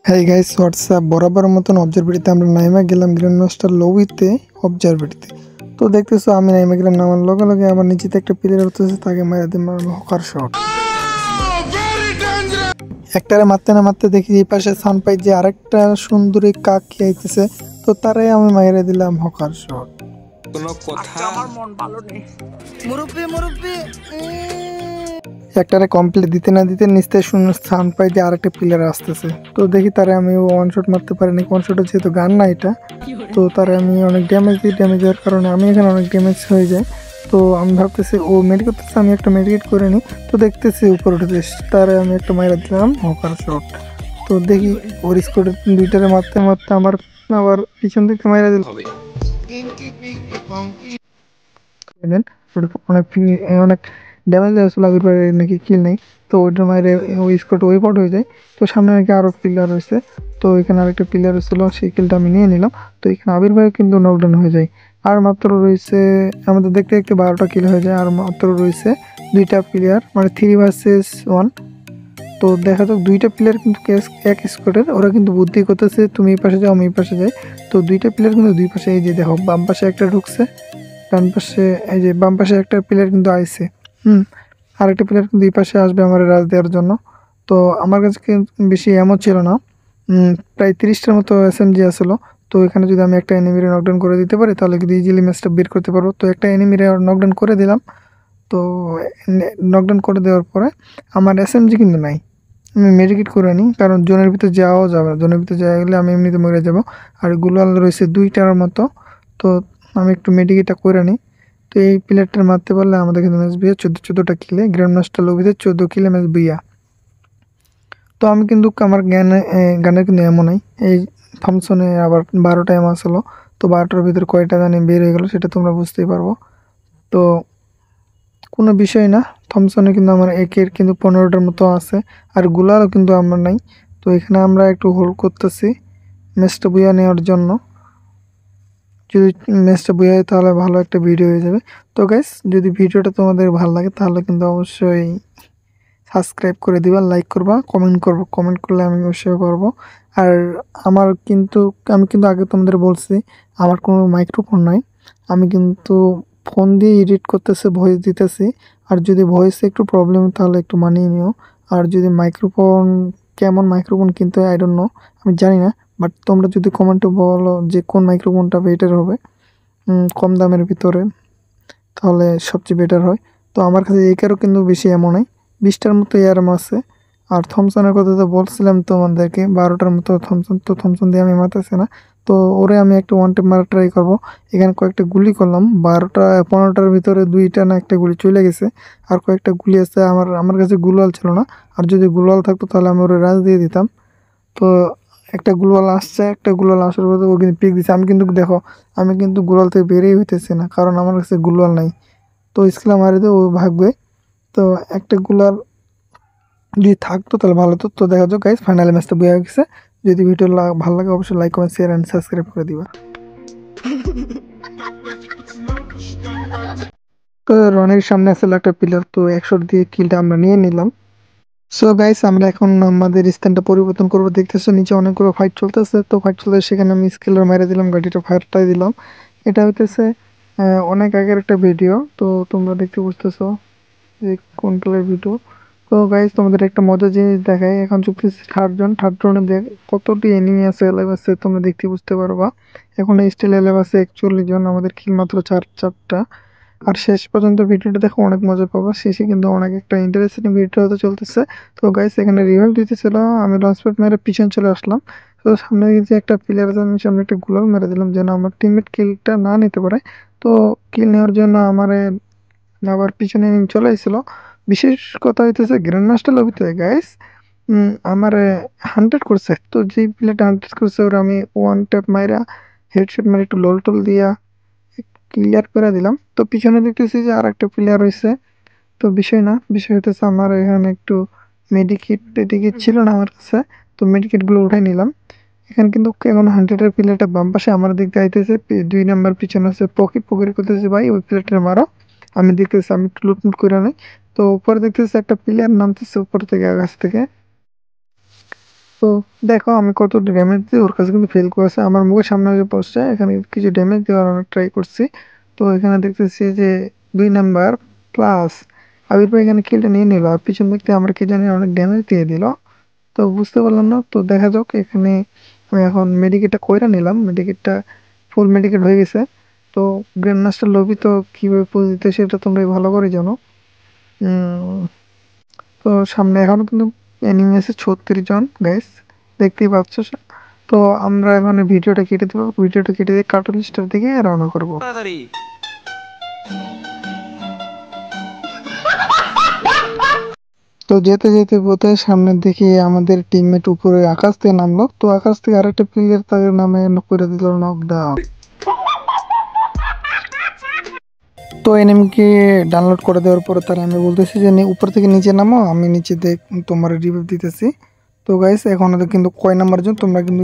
হ্যাঁ guys WhatsApp বরাবর মতন অবজারভেটিতে আমরা নাইমা গেলাম গ্র্যান্ড মাস্টার লবিতে অবজারভেটিতে। তো দেখতেছো আমি নাইমা গেলাম, নামার লগে লগে আমার নিচেতে একটা প্লেয়ার হতেছে, তাকে মারা দিলাম হকার শট। একটারে মারতে না মারতে দেখি এই পাশে সান পাই যে আরেকটা সুন্দরী কাক খেয়েছে, তো তারাই আমি মাইরে দিলাম হকার শট। কোনো কথা আমার মন ভালো নেই। মুরব্বি মুরব্বি একটারে কমপ্লিট দিতে না দিতে নিচতে শুনে সাউন্ড পাই যে আরেকটা প্লেয়ার আসতেছে, তো দেখি তারে আমি ওয়ান শট মারতে পারিনি। ওয়ান শট যেহেতু গান না এটা, তো তারে আমি অনেক ড্যামেজ দিই, ড্যামেজ দেওয়ার কারণে আমি এখানে অনেক ড্যামেজ হয়ে যায়। তো আমি ভাবতেছি ও মেডিকেট করতেছে, আমি একটা মেডিকেট করে নিই। তো দেখতেছি উপরে উঠেছে, তারে আমি একটা মাইরা দিলাম হকার শট। তো দেখি ওর স্কোর দুইটারে মারতে মারতে আমার আবার পিছন থেকে মাইরা দিল। হবে অনেক অনেক ড্যামেজ আসলে আগের বারে নাকি কিল নেই, তো ওইটা মাইরে ওই স্কোর ওই পট হয়ে যায়। তো সামনে নাকি আরও প্লেয়ার রয়েছে, তো এখানে আরেকটা প্লেয়ার ছিল, সেই কিলটা আমি নিয়ে নিলাম। তো এখানে আবির ভাই কিন্তু নকডাউন হয়ে যায়। আর মাত্র রয়েছে আমাদের দেখতে দেখতে 12টা কিল হয়ে যায়, আর মাত্র রয়েছে দুইটা প্লেয়ার, মানে 3 vs 1। তো দেখা যাক দুইটা প্লেয়ার কিন্তু এক স্কোয়াডের, ওরা কিন্তু বুদ্ধি করতেছে তুমি এই পাশে যাও আমি এই পাশে যাই। তো দুইটা প্লেয়ার কিন্তু দুই পাশে, এই যে দেখো বাম পাশে একটা ঢুকছে, ডান পাশে এই যে বাম পাশে একটা প্লেয়ার কিন্তু আইছে। আরেকটা প্লেয়ার কিন্তু এই পাশে আসবে আমার রাজ দেওয়ার জন্য। তো আমার কাছে কিন্তু বেশি এমন ছিল না, প্রায় 30টার মতো এসএমজি আসলো। তো এখানে যদি আমি একটা এনিমিরে নকডাউন করে দিতে পারি তাহলে কিন্তু ইজিলি ম্যাচটা বের করতে পারবো। তো একটা এনিমিরে নকডাউন করে দিলাম। তো নকডাউন করে দেওয়ার পরে আমার এসএমজি কিন্তু নাই, আমি মেডিকেট করে নিই, কারণ জোনের ভিতরে যাওয়াও যাবে না, জোনের ভিতরে যাওয়া গেলে আমি এমনিতে মরে যাব। আর গুলাল রয়েছে 2টার মতো, তো আমি একটু মেডিকেটটা করে নিই। তো এই প্লেয়ারটার মারতে পারলে আমাদের কিন্তু ম্যাচ বিয়া 14টা কিলে, গ্র্যান্ড মাস্টার লবিতে 14 কিলে ম্যাচ বিয়া। তো আমি কিন্তু আমার গানের কিন্তু এমন নাই, এই থমসনে আবার 12টা এম আসলো। তো 12টার ভিতরে কয়টা জানি বের হয়ে গেলো সেটা তোমরা বুঝতেই পারবো। তো কোনো বিষয় না, থমসনে কিন্তু আমার একের কিন্তু 15টার মতো আছে, আর গুলারও কিন্তু আমার নাই। তো এখানে আমরা একটু হোল্ড করতেছি ম্যাচটা বুয়া নেওয়ার জন্য। যদি ম্যাচটা বুয়া হয় তাহলে ভালো একটা ভিডিও হয়ে যাবে। তো গাইস যদি ভিডিওটা তোমাদের ভালো লাগে তাহলে কিন্তু অবশ্যই সাবস্ক্রাইব করে দিবা, লাইক করবা, কমেন্ট করবো, কমেন্ট করলে আমি অবশ্যই করবো। আর আমার কিন্তু আমি কিন্তু আগে তোমাদের বলছি আমার কোনো মাইক্রোফোন নাই, আমি কিন্তু ফোন দিয়ে এডিট করতেছি, ভয়েস দিতেছি। আর যদি ভয়েসে একটু প্রবলেম তাহলে একটু মানিয়ে নিও। আর যদি মাইক্রোফোন কেমন মাইক্রোফোন কিনতে হয় আই ডোন্ট নো, আমি জানি না। বাট তোমরা যদি কমেন্টে বলো যে কোন মাইক্রোফোনটা বেটার হবে কম দামের ভিতরে, তাহলে সবচেয়ে বেটার হয়। তো আমার কাছে একেরও কিন্তু বেশি এমন নয়, 20টার মতো এআরএম আছে। আর থমসনের কথা তো বলছিলাম তোমাদেরকে, 12টার মতো থমসন, তো থমসন দিয়ে আমি মারতেছি না। তো ওরে আমি একটা ওয়ান টেপ মারা ট্রাই করবো। এখানে কয়েকটা গুলি করলাম, 15টার ভিতরে 2টা না একটা গুলি চলে গেছে। আর কয়েকটা গুলি আছে, আমার আমার কাছে গুলাল ছিল না, আর যদি গুলাল থাকতো তাহলে আমি ওরে রাজ দিয়ে দিতাম। তো একটা গুলাল আসছে, একটা গুলাল আসার পরে ও কিন্তু পিক দিচ্ছে, আমি কিন্তু দেখো আমি কিন্তু গুলাল থেকে বেরিয়ে হইতেছি না, কারণ আমার কাছে গুলাল নাই। তো স্কিলা মারি দিয়ে ও ভাগবে। তো একটা গুলাল যদি থাকতো তাহলে ভালো হতো। তো দেখা যাক গাইস ফাইনাল ম্যাচটা বয়ে গেছে। যদি ভিডিও ভালো লাগে অবশ্যই like comment share and subscribe করে দিবা। তো রনির সামনে আসলে একটা প্লেয়ার, তো 100 দিয়ে কিলটা আমরা নিয়ে নিলাম। সো গাইস আমরা এখন আমাদের স্থানটা পরিবর্তন করবো। দেখতেছো নিচে অনেকগুলো ফাইট চলতেছে, তো ফাইট চলতে সেখানে আমি স্কিলার মেরে দিলাম, গাড়িটা ফায়ারটাই দিলাম। এটা হইতেছে অনেক আগের একটা ভিডিও, তো তোমরা দেখতে বুঝতেছো যে কোন প্লেয়ার ভিডিও। তো গাইস তোমাদের একটা মজার জিনিস দেখাই, এখন চুপতেছে 60 জন, 60 জনে দেখ কতটি এনিমি আছে, এলাইভ আছে তোমরা দেখতে বুঝতে পারবা। এখন স্টিল এলাইভ আছে 41 জন, আমাদের কিল মাত্র 4টা। আর শেষ পর্যন্ত ভিডিওটা দেখো, অনেক মজা পাবো, শেষে কিন্তু অনেক একটা ইন্টারেস্টিং ভিডিও হতে চলতেছে। তো গাইস এখানে রিভাইভ দিতেছিল, আমি লঞ্চপ্যাড মেরে পিছন চলে আসলাম। তো সামনে যে একটা প্লেয়ার আছে আমি সামনে একটা গুলাল মেরে দিলাম যেন আমার টিমমেট কিলটা না নিতে পারে। তো কিল নেওয়ার জন্য আমার আবার পিছনে চলে এসেছিল। বিশেষ কথা হইতেছে গ্র্যান্ড মাস্টার লবিতে গাইস আমার 100 করছে, তো যেই প্লেয়ারটা 100 করছে ওরা আমি ওয়ান ট্যাপ মাইরা হেডশট মারি একটু লোল টোল দিয়া ক্লিয়ার করে দিলাম। তো পিছনে দেখতেছি যে আর একটা প্লেয়ার রয়েছে। তো বিষয় না, বিষয় হইতেছে আমার এখানে একটু মেডিকেট টেডিকেট ছিল না আমার কাছে, তো মেডিকেট গুলো উঠাই নিলাম। এখানে কিন্তু এখন 100-এর প্লেয়ারটা বাম পাশে আমার দিক দিয়ে আইতেছে, 2 নাম্বার পিছনে আছে পকেট করতেছে ভাই ওই প্লেয়ারটা মারো। আমি দেখতেছি, আমি একটু লুট মুট করে নেই। তো উপরে দেখতেছি একটা প্লেয়ার নামতেছে উপর থেকে, আকাশ থেকে। তো দেখো আমি কত ড্যামেজ দিই, ওর কাছে কিন্তু ফেল করেছে। আমার মুখের সামনে যে পোস্টটা, এখানে কিছু ড্যামেজ দেওয়ার অনেক ট্রাই করছি। তো এখানে দেখতেছি যে 2 নাম্বার প্লাস আবির ভাই এখানে কিলটা নিয়ে নিল, আর পিছন দিক থেকে আমার কি জানি অনেক ড্যামেজ দিয়ে দিল। তো বুঝতে পারলাম না, তো দেখা যাক। এখানে আমি এখন মেডিকেটটা কইরা নিলাম, মেডিকেটটা ফুল মেডিকেট হয়ে গেছে। তো গ্র্যান্ড মাস্টার লবি তো কীভাবে পুজ দিতে সেটা তোমরা ভালো করে জানো। উম, তো সামনে এখনো কিন্তু এনিমি আছে 36 জন গাইস, দেখতেই পাচ্ছ। তো আমরা মানে ভিডিওটা কেটে দেবো, ভিডিওটা কেটে দিয়ে কার্টুন স্টার দিকে রওনা করবো। তো যেতে যেতে বোধ সামনের দিকে আমাদের টিমমেট উপরে আকাশ থেকে নামলো, তো আকাশ থেকে আরেকটা প্লেয়ার তার নামে করে দিল নকডাউন। তো এনিমিকে ডাউনলোড করে দেওয়ার পরে তারা আমি বলতেছি যে উপর থেকে নিচে নামো, আমি নিচে দেখ তোমার রিভিউ দিতেছি। তো গাইস এখনো তো কিন্তু কয় নাম্বার জন তোমরা কিন্তু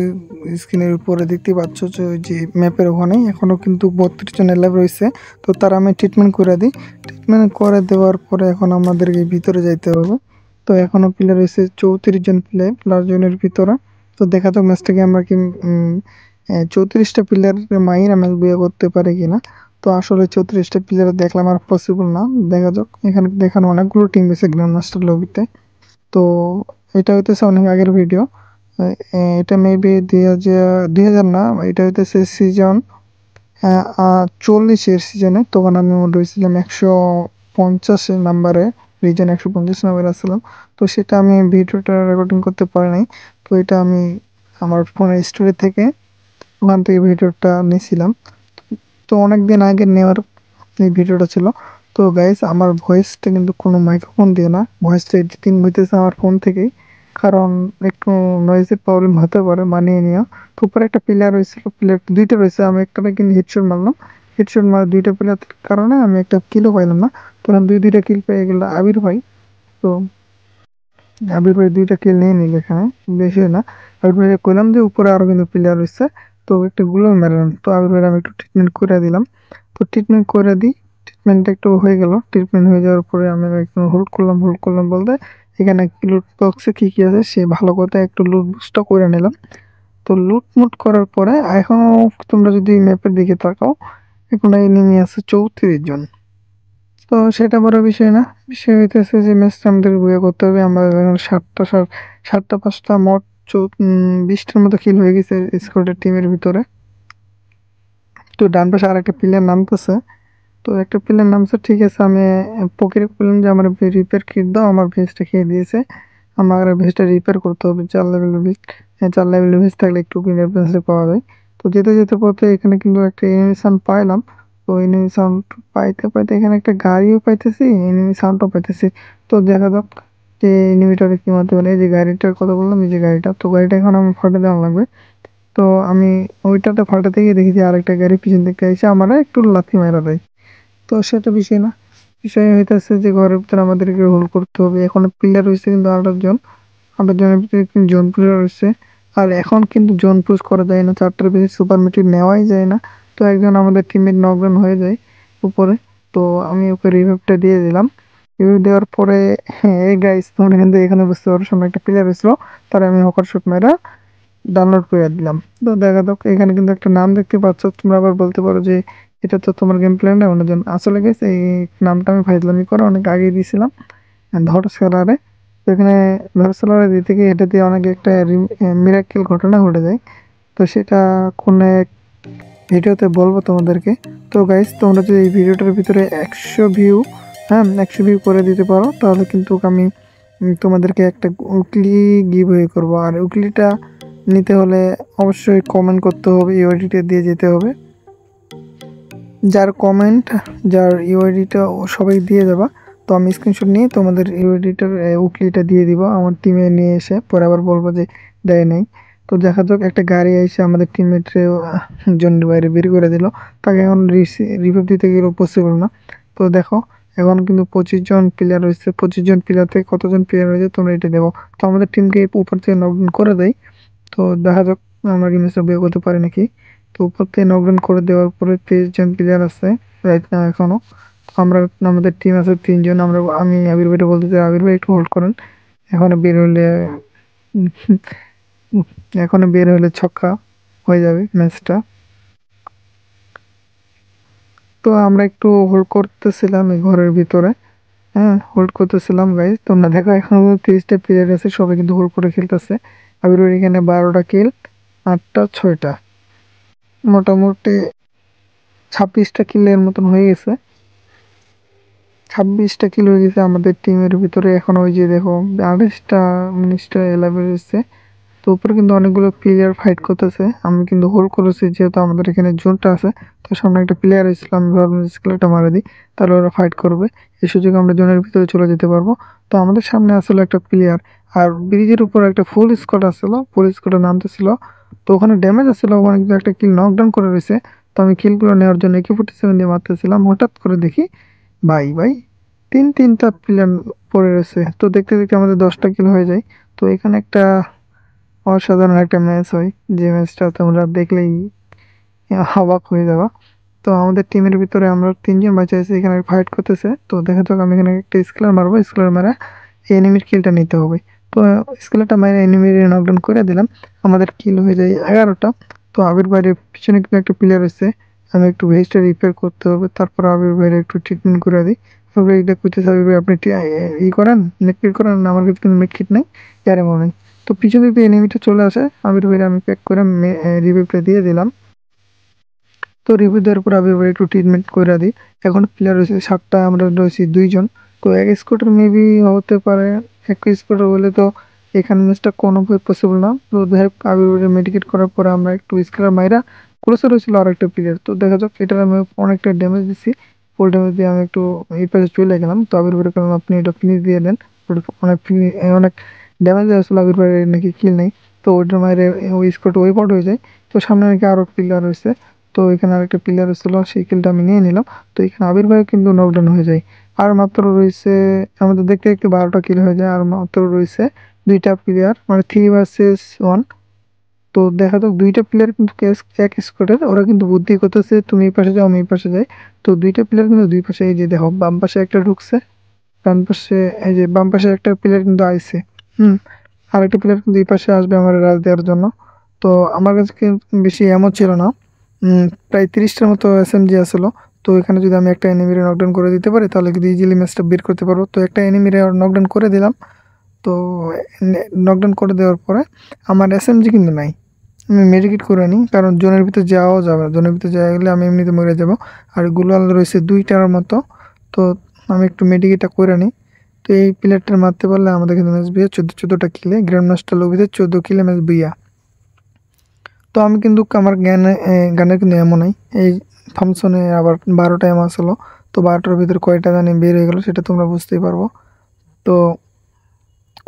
স্ক্রিনের উপরে দেখতে পাচ্ছ যে ওই যে ম্যাপের ওখানে এখনো কিন্তু 32 জন এলাভ রয়েছে। তো তারা আমি ট্রিটমেন্ট করে দিই, ট্রিটমেন্ট করে দেওয়ার পরে এখন আমাদেরকে ভিতরে যাইতে হবে। তো এখনো প্লেয়ার রয়েছে 34 জন প্লেয়ার প্লাস জনের ভিতরে। তো দেখা যাক ম্যাচটাকে আমরা কি 34টা প্লেয়ার মাইরা ম্যাচ বিয়ে করতে পারে কিনা। তো আসলে 34টা প্লেয়ার দেখলাম আর পসিবল না, দেখা যাক। এখানে দেখানো অনেকগুলো টিম রয়েছে গ্র্যান্ড মাস্টার লবিতে। তো এটা হইতেছে অনেক আগের ভিডিও, এটা মেবি 2000 না, এটা হইতেছে সিজন 40-এর সিজনে। তখন আমি রয়েছিলাম 150 নাম্বারে, রিজন 150 নাম্বারে আসছিলাম। তো সেটা আমি ভিডিওটা রেকর্ডিং করতে পারি নাই। তো এটা আমি আমার ফোনের স্টোরি থেকে ওখান থেকে ভিডিওটা নিয়েছিলাম। তো অনেক দিন আগে নেওয়ার এই ভিডিওটা ছিল। তো গাইস আমার ভয়েসটা কিন্তু কোনো মাইক্রোফোন দিয়ে না, ভয়েসটা এডিটিং হইতেছে আমার ফোন থেকেই, কারণ একটু নয়েজের প্রবলেম হতে পারে, মানিয়ে নিও। তো উপরে একটা প্লেয়ার হয়েছিল, প্লেয়ার দুইটা রয়েছে, আমি একটা কিন্তু হেডশট মারলাম। হেডশট মারা দুইটা প্লেয়ার কারণে আমি একটা কিলও পাইলাম না। তখন দুইটা কিল পেয়ে গেল আবির ভাই। তো আবির ভাই 2টা কিল নিয়ে নিল এখানে, বেশি না। আবির ভাই কইলাম যে উপরে আরো কিন্তু প্লেয়ার রয়েছে, তো একটা গুলো মারলাম। তো আবির ভাই আমি একটু ট্রিটমেন্ট করে দিলাম। তো ট্রিটমেন্ট করে দিই, ট্রিটমেন্টটা একটু হয়ে গেল। ট্রিটমেন্ট হয়ে যাওয়ার পরে আমি একটু হোল্ড করলাম বলতে এখানে লুট বক্সে কি কি আছে সে ভালো কথা একটু লুট বক্সটা করে নিলাম। তো লুট মুট করার পরে এখনো তোমরা যদি ম্যাপের দিকে তাকাও, এখন এনিমি আছে 34 জন। তো সেটা বড় বিষয় না, বিষয় হইতেছে যে ম্যাচটা আমাদের বইয়া করতে হবে। আমরা এখন 7টা 5টা মোট 20টার মতো কিল হয়ে গেছে স্কোয়াডের টিমের ভিতরে। তো ডান পাশে আর একটা প্লেয়ার নামতেছে, তো একটা প্লেয়ার নামছে, ঠিক আছে। আমি পকেটে বললাম যে আমার রিপেয়ার কিট দাও, আমার ভেজটা খেয়ে দিয়েছে। আমার ভেজটা রিপেয়ার করতে হবে 4 লেভেলের ভেজ। হ্যাঁ, 4 লেভেলের ভেজ থাকলে একটু কিনের ভেজে পাওয়া যায়। তো যেতে যেতে পথে এখানে কিন্তু একটা এনিমি সাউন্ড পাইলাম। তো এনিমি সাউন্ড পাইতে পাইতে এখানে একটা গাড়িও পাইতেছি, এনিমি সাউন্ডও পাইতেছি। তো দেখা যাক যে এনিমিটাকে কি মারতে পারে। এই যে গাড়িটার কথা বললাম, এই যে গাড়িটা, তো গাড়িটা এখন আমার ফাটে দেওয়া লাগবে। তো আমি ওইটাতে ফাটাতে গিয়ে দেখি যে আরেকটা গাড়ি পিছন থেকে এসে আমার একটু লাথি মারা দেয়। তো সেটা বিষয় না, বিষয় হইতেছে যে ঘরের ভিতরে আমাদেরকে হোল্ড করতে হবে। এখন প্লেয়ার রয়েছে কিন্তু 8 জন, 8 জনের ভিতরে কিন্তু জোন প্লেয়ার রয়েছে। আর এখন কিন্তু জোন পুশ করা যায় না, 4টার বেশি সুপার মিটিং নেওয়াই যায় না। তো একজন আমাদের টিমের নকডাউন হয়ে যায় উপরে। তো আমি ওকে রিভাইভটা দিয়ে দিলাম। রিভাইভ দেওয়ার পরে হ্যাঁ এই গাইস তোমরা কিন্তু এখানে বুঝতে পারো সামনে একটা প্লেয়ার হয়েছিল, তারা আমি হকার শুট মেরা ডাউনলোড করে দিলাম। তো দেখা যাক, এখানে কিন্তু একটা নাম দেখতে পাচ্ছ। তোমরা আবার বলতে পারো যে এটা তো তোমার গেম প্ল্যান না অন্যজন। আসলে গেছে এই নামটা আমি ফাইজলামি করে অনেক আগে দিয়েছিলাম ধরসেলারে। তো এখানে ধরসেলারে দিতে গিয়ে এটা দিয়ে অনেক একটা মিরাক্কেল ঘটনা ঘটে যায়। তো সেটা কোন এক ভিডিওতে বলবো তোমাদেরকে। তো গাইস তোমরা যদি এই ভিডিওটার ভিতরে 100 ভিউ, হ্যাঁ 100 ভিউ করে দিতে পারো, তাহলে কিন্তু আমি তোমাদেরকে একটা উইকলি গিভ ওয়ে করবো। আর উইকলিটা নিতে হলে অবশ্যই কমেন্ট করতে হবে, ইউআইডিটা দিয়ে যেতে হবে। যার কমেন্ট, যার ইউআইডিটা সবাই দিয়ে যাবা। তো আমি স্ক্রিনশট নিয়ে তোমাদের ইউআইডিটার উইকলিটা দিয়ে দিব আমার টিমে নিয়ে এসে, পরে আবার বলবো যে দেয় নাই। তো দেখা যাক, একটা গাড়ি এসে আমাদের টিমমেটরে জনের বাইরে বের করে দিল, তাকে এখন রিভাইভ দিতে গেলেও পসিবল না। তো দেখো এখন কিন্তু 25 জন প্লেয়ার রয়েছে, 25 জন প্লেয়ার থেকে কতজন প্লেয়ার রয়েছে তোমরা এটা দেবো। তো আমাদের টিমকে উপর থেকে নকডাউন করে দেয়। তো দেখা যাক আমরা কি ম্যাচটা বিয়ে করতে পারি নাকি। তো উপর থেকে নকডাউন করে দেওয়ার পরে 23 জন প্লেয়ার আছে রাইট না এখনো। তো আমরা আমাদের টিম আছে 3 জন। আমি আবির ভাইটা বলতে চাই, আবির ভাই একটু হোল্ড করেন, এখন বের হলে এখন বের হলে ছক্কা হয়ে যাবে ম্যাচটা। তো আমরা একটু হোল্ড করতেছিলাম এই ঘরের ভিতরে। হ্যাঁ, হোল্ড করতেছিলাম গাইজ। তোমরা দেখো এখন 30টা প্লেয়ার আছে, সবাই কিন্তু হোল্ড করে খেলতেছে। আবির এখানে 12টা কিল, 8টা 6টা, মোটামুটি 26টা কিলের মতন হয়ে গেছে। 26টা কিল হয়ে গেছে আমাদের টিমের ভিতরে। এখন ওই যে দেখো 28টা 19টা 11 এসছে। তো উপরে কিন্তু অনেকগুলো প্লেয়ার ফাইট করতেছে। আমি কিন্তু হোল্ড করেছি যেহেতু আমাদের এখানে জোনটা আছে। তো সামনে একটা প্লেয়ার এসেছিল, আমি ভাবলাম স্কেলটা মারা দিই, তাহলে ওরা ফাইট করবে। এই সুযোগে আমরা জোনের ভিতরে চলে যেতে পারবো। তো আমাদের সামনে আসলে একটা প্লেয়ার, আর ব্রিজের উপর একটা ফুল স্কোয়াড আসছিল, ফুল স্কোয়াডে নামতেছিল। তো ওখানে ড্যামেজ আসছিল, ওখানে কিন্তু একটা কিল নকডাউন করে রয়েছে। তো আমি কিলগুলো নেওয়ার জন্য AK-47 দিয়ে মারতেছিলাম, হঠাৎ করে দেখি ভাই ভাই তিনটা প্লেয়ার পড়ে রয়েছে। তো দেখতে দেখতে আমাদের 10টা কিল হয়ে যায়। তো এখানে একটা অসাধারণ একটা ম্যাচ হয়, যে ম্যাচটা তোমরা দেখলেই অবাক হয়ে যাবা। তো আমাদের টিমের ভিতরে আমরা 3জন বাঁচা আছি, এখানে ফাইট করতেছে। তো দেখা যাক, আমি এখানে একটা স্কেলার মারবো, স্কেলার মারা এনিমির কিলটা নিতে হবে। তো স্কেলারটা মারা এনিমির নকডাউন করে দিলাম, আমাদের কিল হয়ে যায় 11টা। তো আবির বাইরের পিছনে কিন্তু একটা প্লেয়ার আছে, আমি একটু ভেজটা রিপেয়ার করতে হবে, তারপর আবির বাইরে একটু ট্রিটমেন্ট করে দিই। তারপরে এটা করতেছে আবির ভাই, আপনি করেন, মেডকিট করেন। আমার কাছে কিন্তু মেডকিট নেই, ইয়ারে মনে নেই। তো পিছন দিক দিয়ে এনিমিটা চলে আসে, আবির ভাইরে আমি প্যাক করে রিভিউটা দিয়ে দিলাম। তো রিভিউ দেওয়ার পর আবির ভাই একটু ট্রিটমেন্ট করে দিই। এখন প্লেয়ার রয়েছে 7টা, আমরা রয়েছি 2জন। তো এক স্কোয়াডের মেবি হতে পারে, এক স্কোয়াডের হলে তো এখানে ম্যাচটা কোনোভাবে পসিবল না। তো যাই হোক, আবির ভাই মেডিকেট করার পরে আমরা একটু স্কেলার মাইরা ক্লোজে রয়েছিল আর একটা প্লেয়ার। তো দেখা যাক, এটার আমি অনেকটা ড্যামেজ দিচ্ছি, ফুল ড্যামেজ দিয়ে আমি একটু এই পাশে চলে গেলাম। তো আবির ভাই কারণ আপনি এটা ফিনিশ দিয়ে দেন, অনেক অনেক ড্যামেজ আসলে আবির ভাই নাকি কিল নেই। তো ওইটার মাইরে ওই স্কোয়াড ওয়াইপ আউট হয়ে যায়। তো সামনে নাকি আরও প্লেয়ার রয়েছে। তো এখানে আরেকটা প্লেয়ার ছিল, সেই কিলটা আমি নিয়ে নিলাম। তো এখানে আবির ভাই কিন্তু নকডাউন হয়ে যায়। আর মাত্র রয়েছে, আমাদের দেখতে দেখতে 12টা কিল হয়ে যায়। আর মাত্র রয়েছে 2টা প্লেয়ার, মানে 3 vs 1। তো দেখা যাক, 2টা প্লেয়ার কিন্তু এক স্কোয়াডের, ওরা কিন্তু বুদ্ধি করতেছে তুমি এই পাশে যাও আমি এই পাশে যাই। তো 2টা প্লেয়ার কিন্তু দুই পাশে, এই যে দেখো বাম পাশে একটা ঢুকছে, ডান পাশে এই যে বাম পাশে একটা প্লেয়ার কিন্তু আইছে। হুম, আর একটা প্লেয়ার কিন্তু এই পাশে আসবে আমার রাজ দেওয়ার জন্য। তো আমার কাছে কিন্তু বেশি এমন ছিল না, প্রায় 30টার মতো SMG আসলো। তো এখানে যদি আমি একটা এনিমিরে নকডাউন করে দিতে পারি, তাহলে কিন্তু ইজিলি ম্যাচটা বের করতে পারবো। তো একটা এনিমিরে নকডাউন করে দিলাম। তো নকডাউন করে দেওয়ার পরে আমার SMG কিন্তু নাই, আমি মেডিকেট করে নিই, কারণ জোনের ভিতরে যাওয়াও যাবে না। জোনের ভিতরে যাওয়া গেলে আমি এমনিতে মরে যাব। আর গুলাল রয়েছে 2টার মতো। তো আমি একটু মেডিকেটটা করে নিই। তো এই প্লেয়ারটার মারতে পারলে আমাদের কিন্তু ম্যাচ বিয়া 14টা কিলে, গ্র্যান্ড মাস্টার লবিতে 14 কিলে ম্যাচ বিয়া। তো আমি কিন্তু আমার গানের কিন্তু এমন নাই। এই থমসনে আবার 12টা এম আসলো। তো 12টার ভিতরে কয়টা জানি বের হয়ে গেলো সেটা তোমরা বুঝতেই পারবো। তো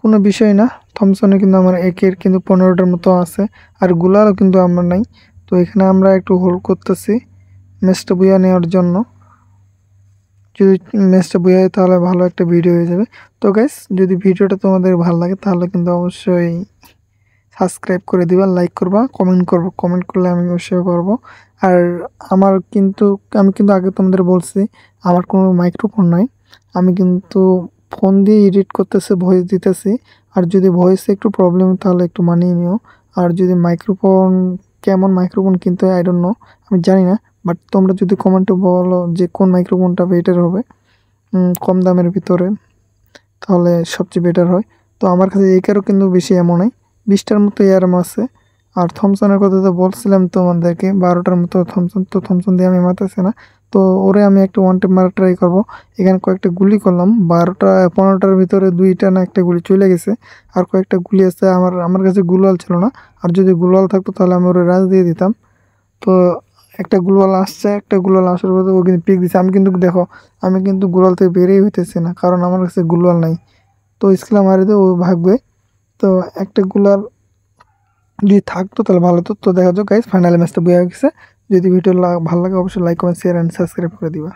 কোনো বিষয় না, থমসনে কিন্তু আমার একের কিন্তু 15টার মতো আছে, আর গুলারও কিন্তু আমার নাই। তো এখানে আমরা একটু হোল্ড করতেছি ম্যাচটা বুয়া নেওয়ার জন্য। যদি ম্যাচটা বুয়া হয় তাহলে ভালো একটা ভিডিও হয়ে যাবে। তো গাইস, যদি ভিডিওটা তোমাদের ভালো লাগে তাহলে কিন্তু অবশ্যই সাবস্ক্রাইব করে দিবা, লাইক করবা, কমেন্ট করবো, কমেন্ট করলে আমি অবশ্যই পারবো। আর আমি কিন্তু আগে তোমাদের বলছি, আমার কোনো মাইক্রোফোন নাই, আমি কিন্তু ফোন দিয়ে এডিট করতেছি, ভয়েস দিতেছি। আর যদি ভয়েসে একটু প্রবলেম তাহলে একটু মানিয়ে নিও। আর যদি মাইক্রোফোন, কেমন মাইক্রোফোন কিনতে হয় আই ডোন্ট নো, আমি জানি না। বাট তোমরা যদি কমেন্টে বলো যে কোন মাইক্রোফোনটা বেটার হবে কম দামের ভিতরে, তাহলে সবচেয়ে বেটার হয়। তো আমার কাছে একারও কিন্তু বেশি এমন নয়, 20টার মতো এআরএম আছে। আর থমসনের কথা তো বলছিলাম তোমাদেরকে, 12টার মতো থমসন। তো থমসন দিয়ে আমি মারতেছি না। তো ওরে আমি একটা ওয়ান টেপ মারা ট্রাই করবো। এখানে কয়েকটা গুলি করলাম, 15টার ভিতরে 2টা না একটা গুলি চলে গেছে। আর কয়েকটা গুলি আছে, আমার কাছে গুলাল ছিল না। আর যদি গুলাল থাকতো তাহলে আমি ওরে রাজ দিয়ে দিতাম। তো একটা গুলাল আসছে, একটা গুলাল আসার পর ও কিন্তু পিক দিচ্ছে। আমি কিন্তু দেখো, আমি কিন্তু গুলাল থেকে বেরিয়ে হইতেছি না, কারণ আমার কাছে গুলাল নাই। তো স্কেলার মারি দিয়ে ও ভাগবে। তো একটা গুলাল যদি থাকতো তাহলে ভালো হতো। তো দেখা যাক গাইস, ফাইনাল ম্যাচটা বয়ে গেছে। যদি ভিডিও ভালো লাগে অবশ্যই like comment share and subscribe করে দিবা।